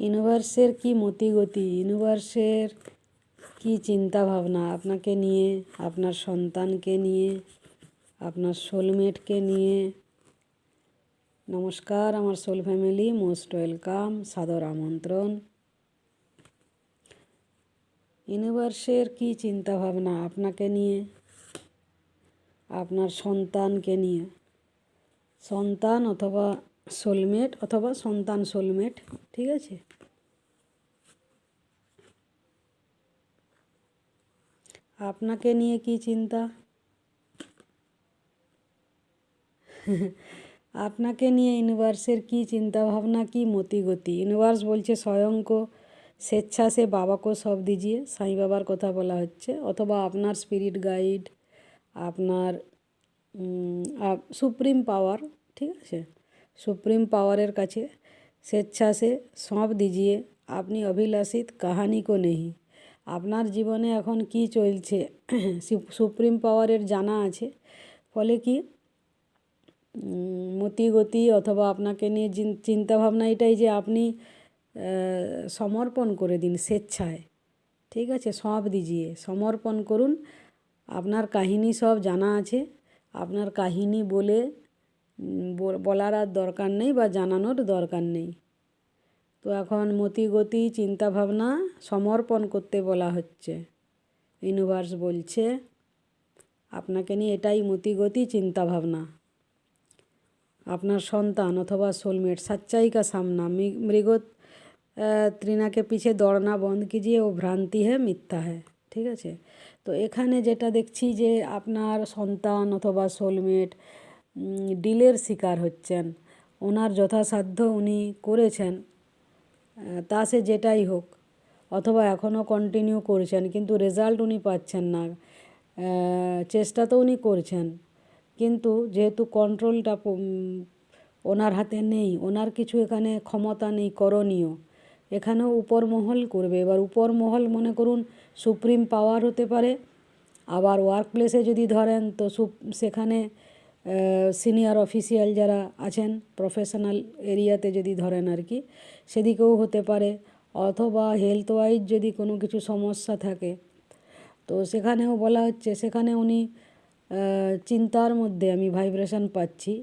ইউনিভার্সের কি মতিগতি, ইউনিভার্সের কি চিন্তা ভাবনা আপনাকে নিয়ে, আপনার সন্তানকে নিয়ে, আপনার সোলমেটকে নিয়ে। নমস্কার আমার সোল ফ্যামিলি, মোস্ট ওয়েলকাম, সাদর আমন্ত্রণ। ইউনিভার্সের কি চিন্তা ভাবনা আপনাকে নিয়ে, আপনার সন্তানকে নিয়ে। সন্তান অথবা সোলমেট অথবা সন্তান সোলমেট, ঠিক আছে। আপনাকে নিয়ে কি চিন্তা, আপনাকে নিয়ে ইউনিভার্সের কি চিন্তা ভাবনা, কি মতিগতি। ইউনিভার্স বলছে স্বয়ং को স্বেচ্ছা সে বাবা को সব দিজিয়ে, সাই বাবার কথা বলা হচ্ছে, অথবা আপনার স্পিরিট গাইড, আপনার সুপ্রিম পাওয়ার, ঠিক আছে, সুপ্রিম পাওয়ারের কাছে স্বেচ্ছা সে সঁপ দিজিয়ে আপনি অভিলাষিত কাহানি কো নেই। আপনার জীবনে এখন কি চলছে সুপ্রিম পাওয়ারের জানা আছে, ফলে কি মতিগতি অথবা আপনাকে নিয়ে চিন্তাভাবনা এটাই যে আপনি সমর্পণ করে দিন স্বেচ্ছায়, ঠিক আছে। সঁপ দিজিয়ে, সমর্পণ করুন। আপনার কাহিনী সব জানা আছে, আপনার কাহিনী বলার আর দরকার নেই বা জানানোর দরকার নেই। তো এখন মতিগতি চিন্তাভাবনা সমর্পণ করতে বলা হচ্ছে। ইউনিভার্স বলছে আপনাকে নিয়ে এটাই মতিগতি চিন্তাভাবনা। আপনার সন্তান অথবা সোলমেट सच्चाई का सामना, मृगो तृणा के पीछे दौड़ना बंद कीजिए, वो भ्रांति है, मिথ্যা है, ঠিক আছে। তো এখানে যেটা দেখছি যে আপনার সন্তান অথবা সোলমেট ডিলের শিকার হচ্ছেন। ওনার যথাসাধ্য উনি করেছেন, তা সে যেটাই হোক, অথবা এখনও কন্টিনিউ করছেন, কিন্তু রেজাল্ট উনি পাচ্ছেন না। চেষ্টা তো উনি করছেন, কিন্তু যেহেতু কন্ট্রোলটা ওনার হাতে নেই, ওনার কিছু এখানে ক্ষমতা নেই করণীয়, এখানেও উপর মহল করবে। এবার উপর মহল মনে করুন সুপ্রিম পাওয়ার হতে পারে, আবার ওয়ার্ক প্লেসে যদি ধরেন তো সেখানে সিনিয়র অফিসিয়াল যারা আছেন প্রফেশনাল এরিয়াতে যদি ধরেন আর কি, সেদিকেও হতে পারে, অথবা হেলথ ওয়াইজ যদি কোনো কিছু সমস্যা থাকে তো সেখানেও বলা হচ্ছে, সেখানে উনি চিন্তার মধ্যে আমি ভাইব্রেশন পাচ্ছি,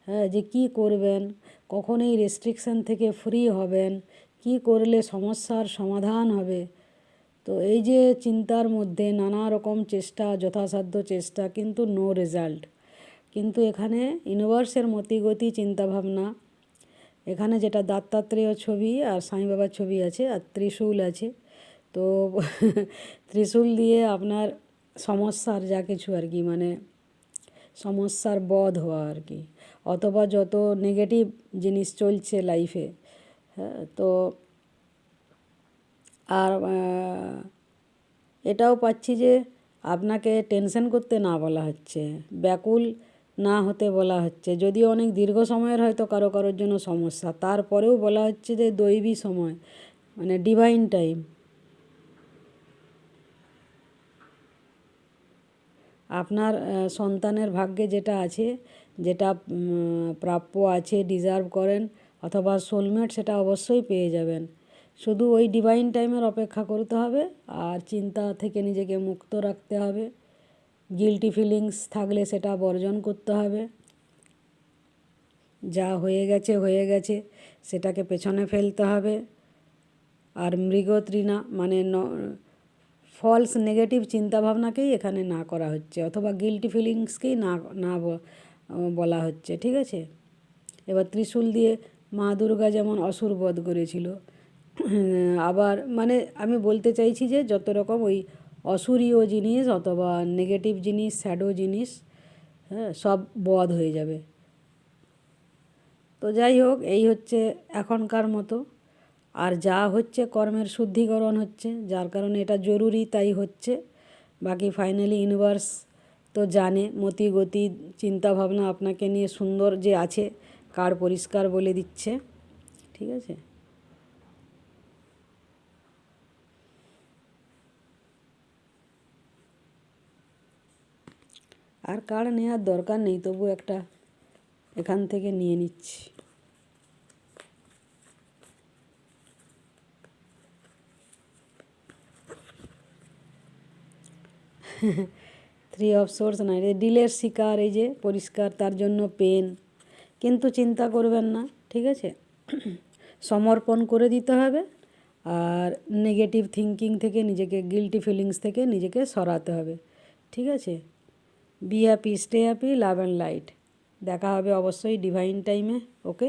হ্যাঁ, যে কী করবেন, কখন এই রেস্ট্রিকশান থেকে ফ্রি হবেন, কি করলে সমস্যার সমাধান হবে। তো এই যে চিন্তার মধ্যে নানা রকম চেষ্টা, যথাসাধ্য চেষ্টা, কিন্তু নো রেজাল্ট। কিন্তু এখানে ইউনিভার্সের মতিগতি চিন্তাভাবনা, এখানে যেটা দত্তাত্রেয় ছবি আর সাই বাবার ছবি আছে আর ত্রিশূল আছে। তো ত্রিশূল দিয়ে আপনার সমস্যার যা কিছু আর কি, মানে সমস্যার বধ হওয়া আর কি, অথবা যত নেগেটিভ জিনিস চলছে লাইফে, হ্যাঁ। তো আর এটাও পাচ্ছি যে আপনাকে টেনশন করতে না বলা হচ্ছে, ব্যাকুল না হতে বলা হচ্ছে। যদিও অনেক দীর্ঘ সময়ের হয়তো কারোর জন্য সমস্যা, তারপরেও বলা হচ্ছে যে দৈবী সময়, মানে ডিভাইন টাইম। আপনার সন্তানের ভাগ্যে যেটা আছে, যেটা প্রাপ্য আছে, ডিজার্ভ করেন অথবা সোলমেট, সেটা অবশ্যই পেয়ে যাবেন। শুধু ওই ডিভাইন টাইমের অপেক্ষা করতে হবে, আর চিন্তা থেকে নিজেকে মুক্ত রাখতে হবে। গিল্টি ফিলিংস থাকলে সেটা বর্জন করতে হবে। যা হয়ে গেছে হয়ে গেছে, সেটাকে পেছনে ফেলতে হবে। আর মৃগতৃণা মানে ফলস নেগেটিভ চিন্তাভাবনাকেই এখানে না করা হচ্ছে, অথবা গিল্টি ফিলিংসকেই না বলা হচ্ছে, ঠিক আছে। এবার ত্রিশূল দিয়ে মা দুর্গা যেমন অসুর বধ করেছিল, আবার মানে আমি বলতে চাইছি যে যত রকম ওই অসুরীয় জিনিস অথবা নেগেটিভ জিনিস, শ্যাডো জিনিস, হ্যাঁ, সব বধ হয়ে যাবে। তো যাই হোক, এই হচ্ছে এখনকার মতো। আর যা হচ্ছে কর্মের শুদ্ধিকরণ হচ্ছে, যার কারণে এটা জরুরি, তাই হচ্ছে। বাকি ফাইনালি ইউনিভার্স তো জানে মতিগতি চিন্তাভাবনা আপনাকে নিয়ে সুন্দর যে আছে, কার্ড পরিষ্কার বলে দিচ্ছে, ঠিক আছে। আর কার্ড নেওয়ার দরকার নেই, তবু একটা এখান থেকে নিয়ে নিচ্ছি। থ্রি অফ সোর্স না, ডিলের শিকার, এই যে পরিষ্কার, তার জন্য পেন, কিন্তু চিন্তা করবেন না, ঠিক আছে? সমর্পণ করে দিতে হবে, আর নেগেটিভ থিঙ্কিং থেকে নিজেকে, গিল্টি ফিলিংস থেকে নিজেকে সরাতে হবে, ঠিক আছে? Be happy, stay happy, love and light. দেখা হবে অবশ্যই ডিভাইন টাইমে। ওকে।